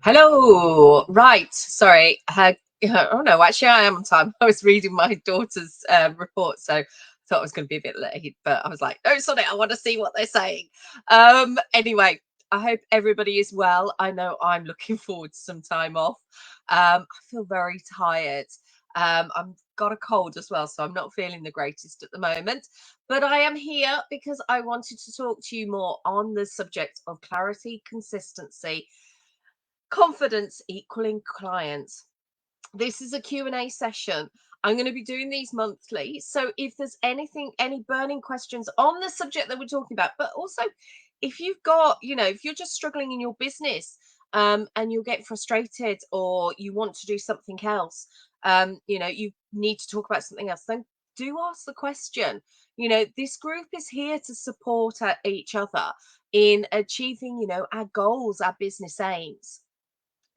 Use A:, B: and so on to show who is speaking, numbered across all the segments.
A: Hello. Right. Sorry. Oh no, actually I am on time. I was reading my daughter's report, so I thought I was going to be a bit late, but I was like, no, sorry, I want to see what they're saying. Anyway, I hope everybody is well. I know I'm looking forward to some time off. I feel very tired. I've got a cold as well, so I'm not feeling the greatest at the moment. But I am here because I wanted to talk to you more on the subject of clarity, consistency, confidence equaling clients. This is a Q&A session. I'm going to be doing these monthly. So if there's any burning questions on the subject that we're talking about, but also if you've got, if you're just struggling in your business, and you'll get frustrated or you want to do something else, you need to talk about something else, then do ask the question. This group is here to support each other in achieving, our goals, our business aims.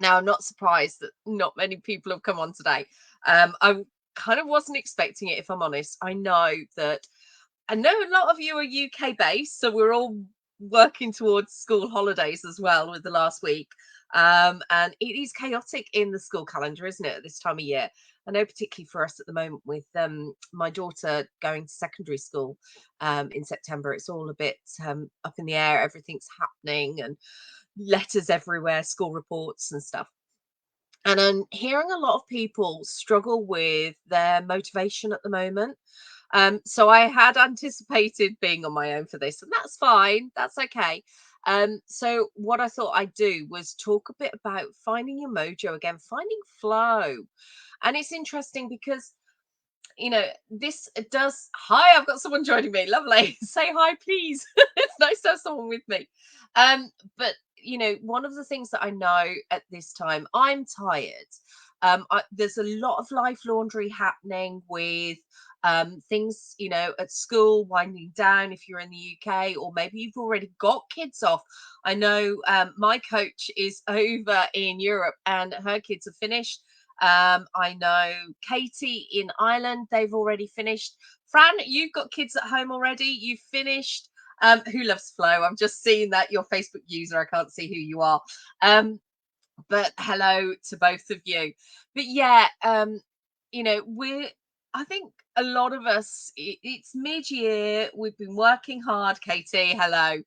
A: Now, I'm not surprised that not many people have come on today. I kind of wasn't expecting it, if I'm honest. I know a lot of you are UK based, so we're all working towards school holidays as well with the last week. And it is chaotic in the school calendar, isn't it, at this time of year? I know, particularly for us at the moment, with my daughter going to secondary school in September, it's all a bit up in the air. Everything's happening and letters everywhere, school reports and stuff. And I'm hearing a lot of people struggle with their motivation at the moment. So I had anticipated being on my own for this, and that's fine. That's okay. So what I thought I'd do was talk a bit about finding your mojo again, finding flow. And it's interesting because this does. Hi, I've got someone joining me. Lovely. Say hi, please. It's nice to have someone with me. But one of the things that I know at this time, I'm tired. There's a lot of life laundry happening with things, at school winding down if you're in the UK, or maybe you've already got kids off. I know my coach is over in Europe and her kids are finished. I know Katie in Ireland, they've already finished. Fran, you've got kids at home already. You've finished. Who loves Flow? I'm just seeing that your Facebook user. I can't see who you are. But hello to both of you. But yeah, we're, I think a lot of us, it's mid-year. We've been working hard. Katie, hello.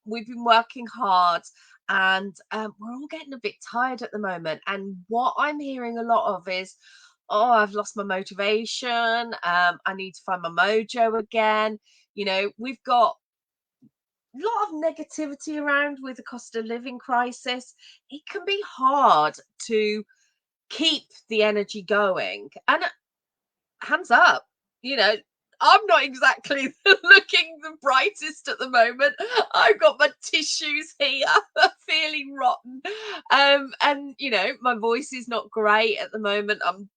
A: We've been working hard, and we're all getting a bit tired at the moment. And what I'm hearing a lot of is, oh, I've lost my motivation. I need to find my mojo again. We've got a lot of negativity around with the cost of living crisis. It can be hard to keep the energy going. And hands up, you know, I'm not exactly looking the brightest at the moment. I've got my tissues here, feeling rotten. And my voice is not great at the moment. I'm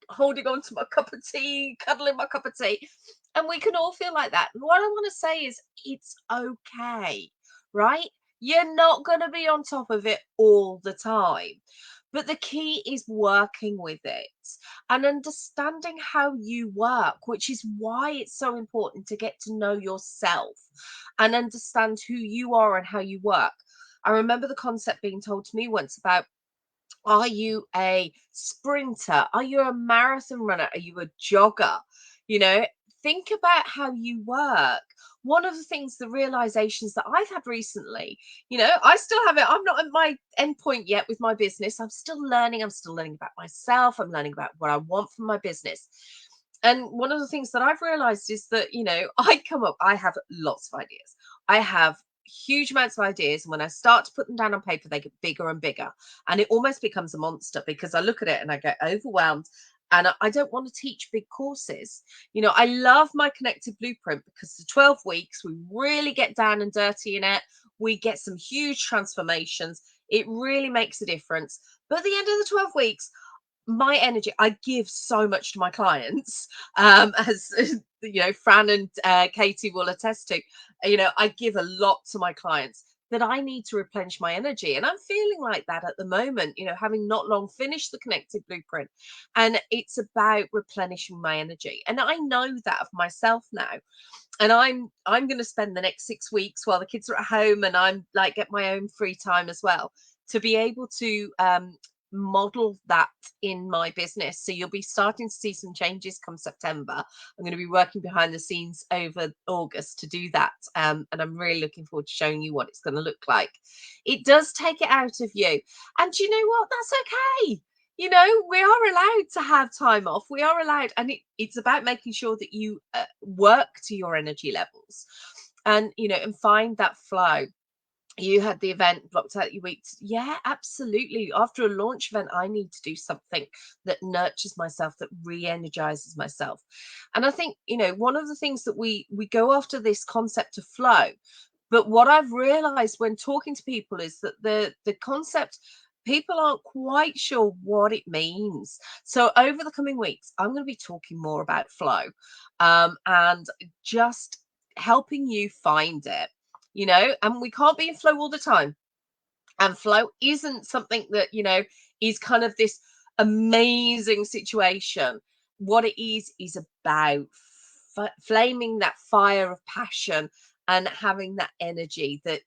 A: holding on to my cup of tea, cuddling my cup of tea. And we can all feel like that. And what I want to say is it's okay, right? You're not going to be on top of it all the time. But the key is working with it and understanding how you work, which is why it's so important to get to know yourself and understand who you are and how you work. I remember the concept being told to me once about, are you a sprinter? Are you a marathon runner? Are you a jogger? You know, think about how you work. One of the things, the realizations that I've had recently, I still have it. I'm not at my end point yet with my business. I'm still learning. I'm still learning about myself. I'm learning about what I want from my business. And one of the things that I've realized is that, I have lots of ideas. I have huge amounts of ideas. And when I start to put them down on paper, they get bigger and bigger. And it almost becomes a monster because I look at it and I get overwhelmed. And I don't want to teach big courses. I love my Connected Blueprint because the 12 weeks, we really get down and dirty in it. We get some huge transformations. It really makes a difference. But at the end of the 12 weeks, my energy, I give so much to my clients, as Fran and Katie will attest to. I give a lot to my clients that I need to replenish my energy, and I'm feeling like that at the moment, having not long finished the Connected Blueprint, and it's about replenishing my energy. And I know that of myself now, and I'm going to spend the next 6 weeks while the kids are at home and I'm like get my own free time as well, to be able to model that in my business. So you'll be starting to see some changes come September. I'm going to be working behind the scenes over August to do that. And I'm really looking forward to showing you what it's going to look like. It does take it out of you. And you know what? That's okay. You know, we are allowed to have time off. We are allowed. And it's about making sure that you work to your energy levels and, you know, and find that flow. You had the event blocked out your week. Yeah, absolutely. After a launch event, I need to do something that nurtures myself, that re-energizes myself. And I think, you know, one of the things that we go after this concept of flow, but what I've realized when talking to people is that the concept, people aren't quite sure what it means. So over the coming weeks, I'm going to be talking more about flow, and just helping you find it, you know. And we can't be in flow all the time, and flow isn't something that, you know, is kind of this amazing situation. What it is about flaming that fire of passion and having that energy that,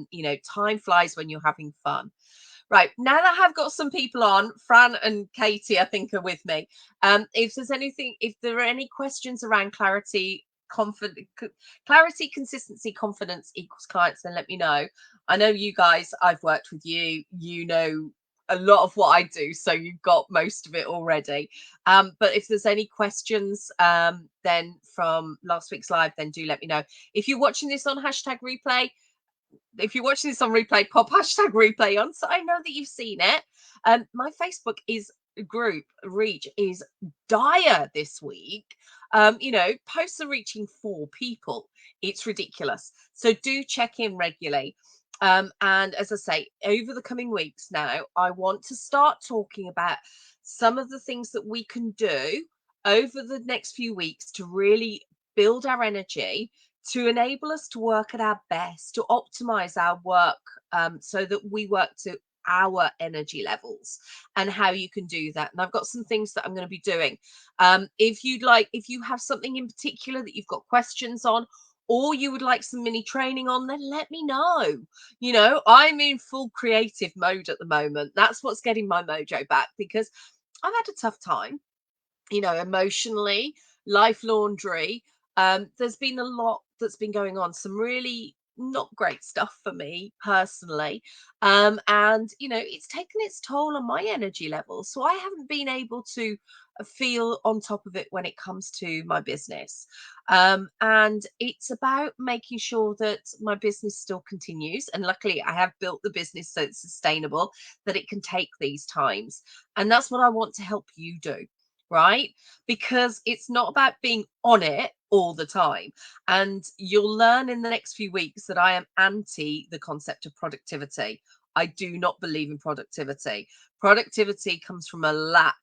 A: you know, time flies when you're having fun. Right, now that I've got some people on, Fran and Katie, I think, are with me. If there's anything, if there are any questions around clarity, consistency, confidence equals clients, then let me know. I know you guys, I've worked with you, you know a lot of what I do, so you've got most of it already. But if there's any questions then from last week's live, then do let me know. If you're watching this on hashtag replay, if you're watching this on replay, pop hashtag replay on so I know that you've seen it. My Facebook is group reach is dire this week. You know, posts are reaching 4 people. It's ridiculous. So do check in regularly. And as I say, over the coming weeks now, I want to start talking about some of the things that we can do over the next few weeks to really build our energy, to enable us to work at our best, to optimize our work, so that we work to our energy levels, and how you can do that. And I've got some things that I'm going to be doing. If you have something in particular that you've got questions on, or you would like some mini training on, then let me know. You know, I'm in full creative mode at the moment. That's what's getting my mojo back, because I've had a tough time, you know, emotionally, life laundry. There's been a lot that's been going on, some really not great stuff for me personally. And, you know, it's taken its toll on my energy levels. So I haven't been able to feel on top of it when it comes to my business. And it's about making sure that my business still continues. And luckily, I have built the business so it's sustainable, that it can take these times. And that's what I want to help you do, right? Because it's not about being on it all the time. And you'll learn in the next few weeks that I am anti the concept of productivity. I do not believe in productivity. Productivity comes from a lack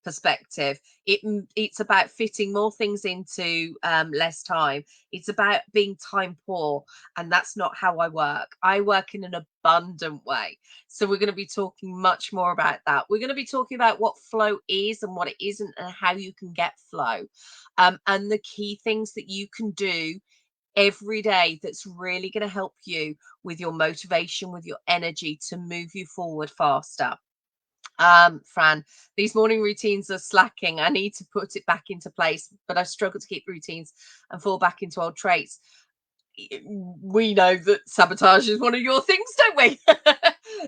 A: perspective. It's about fitting more things into less time. It's about being time poor, and that's not how I work. I work in an abundant way. So we're going to be talking much more about that. We're going to be talking about what flow is and what it isn't, and how you can get flow, and the key things that you can do every day that's really going to help you with your motivation, with your energy, to move you forward faster. Fran, these morning routines are slacking. I need to put it back into place, but I struggle to keep routines and fall back into old traits. We know that sabotage is one of your things, don't we?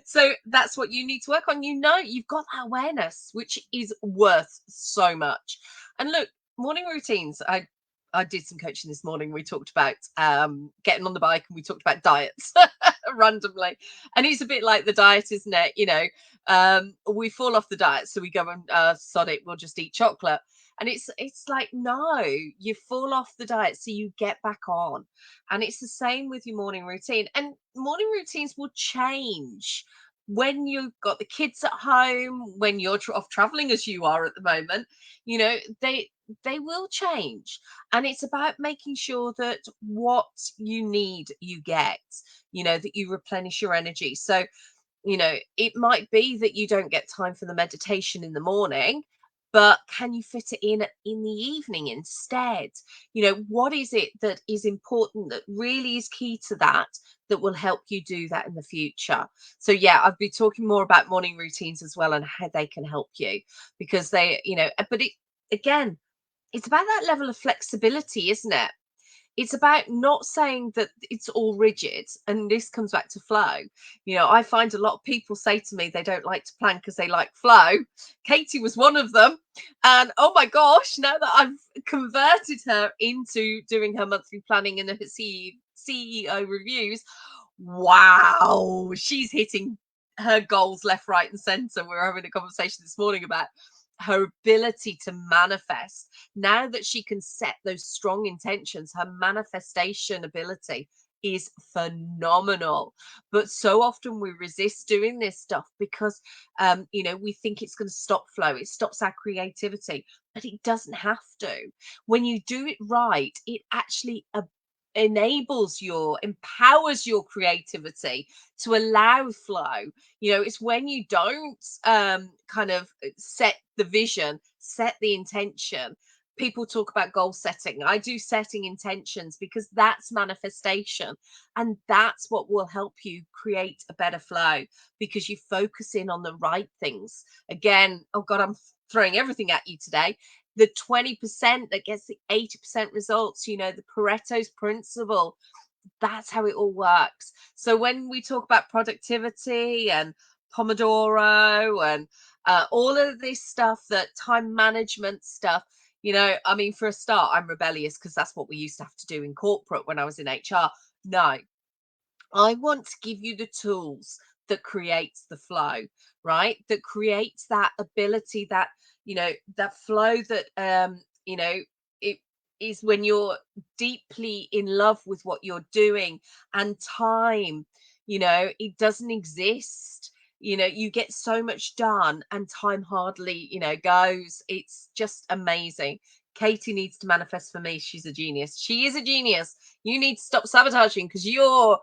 A: So that's what you need to work on. You know, you've got that awareness, which is worth so much. And look, morning routines. I did some coaching this morning. We talked about getting on the bike, and we talked about diets randomly. And it's a bit like the diet, isn't it? You know, we fall off the diet, so we go and sod it, we'll just eat chocolate. And it's like, no, you fall off the diet so you get back on. And it's the same with your morning routine. And morning routines will change when you've got the kids at home, when you're off traveling as you are at the moment. You know, they will change. And it's about making sure that what you need you get, you know, that you replenish your energy. So, you know, it might be that you don't get time for the meditation in the morning, but can you fit it in the evening instead? You know, what is it that is important, that really is key to that, that will help you do that in the future? So yeah, I'll be talking more about morning routines as well, and how they can help you, because they, you know, but it, again, it's about that level of flexibility, isn't it? It's about not saying that it's all rigid, and this comes back to flow. You know, I find a lot of people say to me they don't like to plan because they like flow. Katie was one of them, and oh my gosh, now that I've converted her into doing her monthly planning and her CEO reviews, wow, she's hitting her goals left, right, and center. We were having a conversation this morning about her ability to manifest. Now that she can set those strong intentions, her manifestation ability is phenomenal. But so often we resist doing this stuff because you know, we think it's going to stop flow, it stops our creativity, but it doesn't have to. When you do it right, it actually enables your, empowers your creativity to allow flow. You know, it's when you don't kind of set the vision, set the intention. People talk about goal setting. I do setting intentions, because that's manifestation, and that's what will help you create a better flow, because you focus in on the right things. Again, oh god, I'm throwing everything at you today. The 20% that gets the 80% results, you know, the Pareto's principle, that's how it all works. So when we talk about productivity and Pomodoro and all of this stuff, that time management stuff, you know, I mean, for a start, I'm rebellious because that's what we used to have to do in corporate when I was in HR. No, I want to give you the tools that creates the flow, right? That creates that ability, that, you know, that flow that, you know, it is when you're deeply in love with what you're doing, and time, you know, it doesn't exist. You know, you get so much done and time hardly, you know, goes. It's just amazing. Katie needs to manifest for me. She's a genius. She is a genius. You need to stop sabotaging, because you're,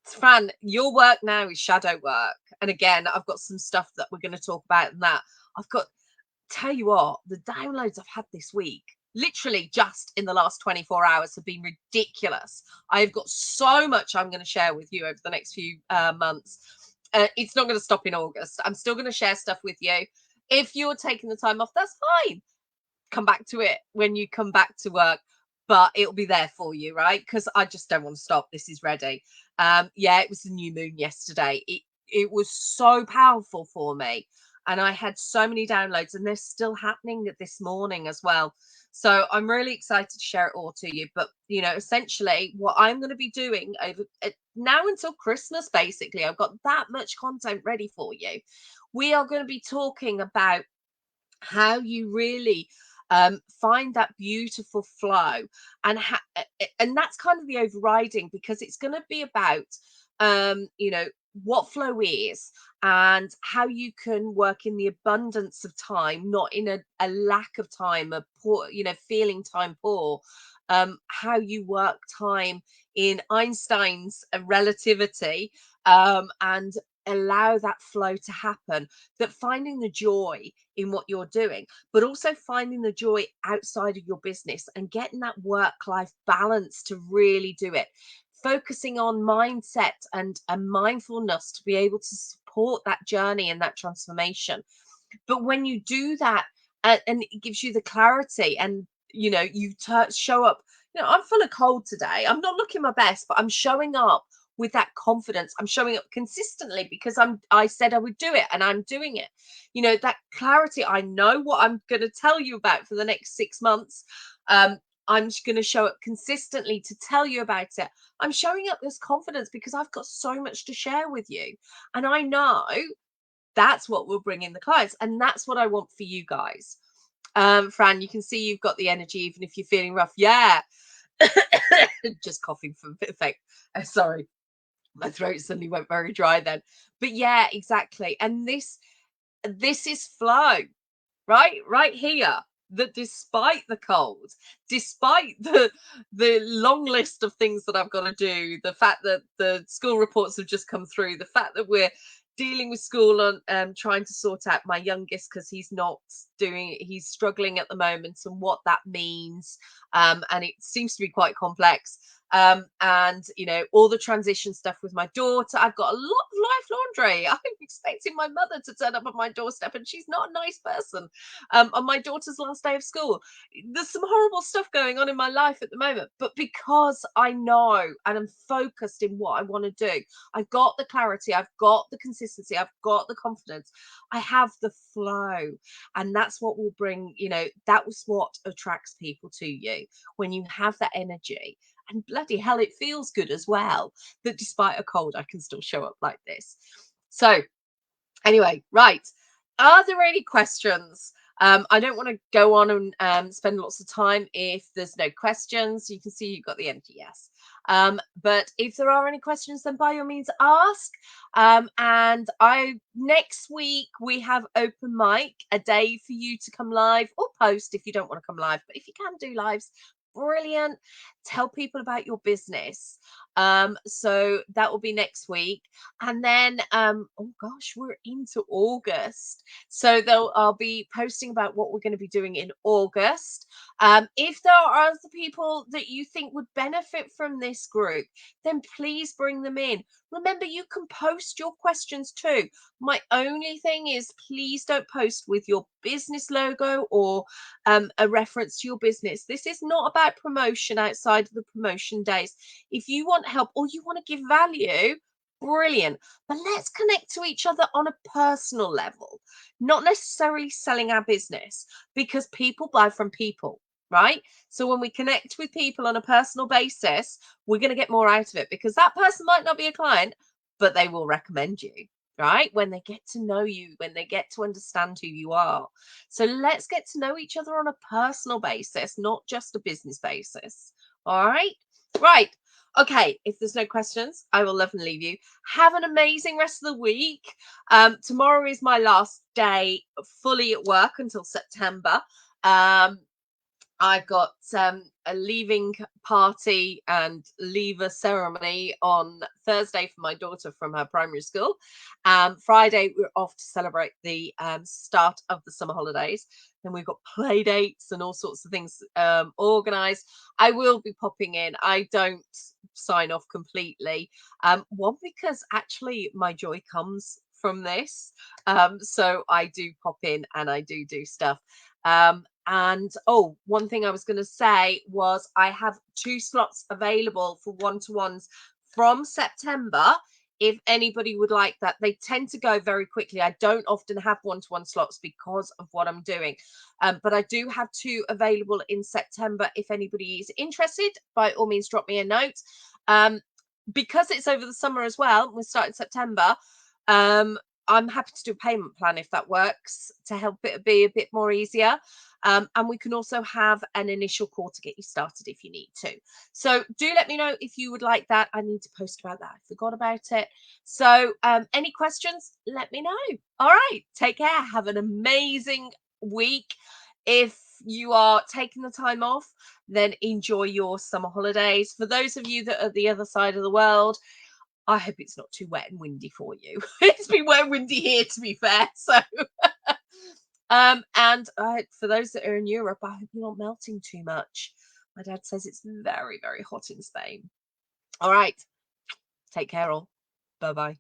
A: Fran, your work now is shadow work. And again, I've got some stuff that we're going to talk about in that. I've got, tell you what, the downloads I've had this week, literally just in the last 24 hours, have been ridiculous. I've got so much I'm going to share with you over the next few months. It's not going to stop in August. I'm still going to share stuff with you. If you're taking the time off, that's fine. Come back to it when you come back to work, but it'll be there for you, right? Because I just don't want to stop. This is ready. Yeah, it was the new moon yesterday. It was so powerful for me, and I had so many downloads, and they're still happening this morning as well. So I'm really excited to share it all to you. But you know, essentially, what I'm going to be doing over now until Christmas, basically, I've got that much content ready for you. We are going to be talking about how you really find that beautiful flow, and and that's kind of the overriding, because it's going to be about you know, what flow is, and how you can work in the abundance of time, not in a lack of time, a poor, you know, feeling time poor. How you work time in Einstein's relativity, and allow that flow to happen, that finding the joy in what you're doing, but also finding the joy outside of your business, and getting that work life balance to really do it, focusing on mindset and mindfulness to be able to support that journey and that transformation. But when you do that, and it gives you the clarity, and you know, you show up, you know, I'm full of cold today, I'm not looking my best, but I'm showing up with that confidence. I'm showing up consistently because I said I would do it, and I'm doing it. You know, that clarity, I know what I'm going to tell you about for the next 6 months. I'm just going to show up consistently to tell you about it. I'm showing up this confidence because I've got so much to share with you, and I know that's what will bring in the clients, and that's what I want for you guys. Fran, you can see you've got the energy even if you're feeling rough. Yeah. Just coughing for effect. Sorry, my throat suddenly went very dry then. But yeah, exactly. And this is flow, right here, that despite the cold, despite the long list of things that I've got to do, the fact that the school reports have just come through, the fact that we're, dealing with school and trying to sort out my youngest because he's struggling at the moment and what that means. And it seems to be quite complex. And all the transition stuff with my daughter. I've got a lot of life laundry. I'm expecting my mother to turn up at my doorstep, and she's not a nice person. On my daughter's last day of school, there's some horrible stuff going on in my life at the moment, but because I know and I'm focused in what I want to do, I've got the clarity, I've got the consistency, I've got the confidence, I have the flow. And that's what will bring, that was what attracts people to you when you have that energy. And bloody hell, it feels good as well that despite a cold, I can still show up like this. So, anyway, right. Are there any questions? I don't want to go on and spend lots of time if there's no questions. You can see you've got the empty yes. But if there are any questions, then by all means ask. And next week we have open mic, a day for you to come live or post if you don't want to come live. But if you can do lives, brilliant. Tell people about your business. So that will be next week. And then oh gosh, we're into August, so I'll be posting about what we're going to be doing in August. If there are other people that you think would benefit from this group, then please bring them in. Remember, you can post your questions too. My only thing is, please don't post with your business logo or a reference to your business. This is not about promotion outside of the promotion days. If you want help or you want to give value, brilliant. But let's connect to each other on a personal level, not necessarily selling our business, because people buy from people, right? So when we connect with people on a personal basis, we're going to get more out of it, because that person might not be a client, but they will recommend you, right? When they get to know you, when they get to understand who you are. So let's get to know each other on a personal basis, not just a business basis. All right. Right. Okay, if there's no questions, I will love and leave you. Have an amazing rest of the week. Tomorrow is my last day fully at work until September. I've got a leaving party and leaver ceremony on Thursday for my daughter from her primary school. Friday, we're off to celebrate the start of the summer holidays. Then we've got play dates and all sorts of things organized. I will be popping in. I don't sign off completely. One, because actually my joy comes from this. So I do pop in and I do stuff. And one thing I was going to say was I have 2 slots available for one-to-ones from September. If anybody would like that, they tend to go very quickly. I don't often have one-to-one slots because of what I'm doing. But I do have 2 available in September. If anybody is interested, by all means, drop me a note. Because it's over the summer as well, we're starting September. I'm happy to do a payment plan if that works, to help it be a bit more easier. And we can also have an initial call to get you started if you need to. So do let me know if you would like that. I need to post about that. I forgot about it. So any questions, let me know. All right. Take care. Have an amazing week. If you are taking the time off, then enjoy your summer holidays. For those of you that are the other side of the world, I hope it's not too wet and windy for you. It's been wet and windy here, to be fair. So and for those that are in Europe, I hope you're not melting too much. My dad says it's very, very hot in Spain. All right. Take care all. Bye-bye.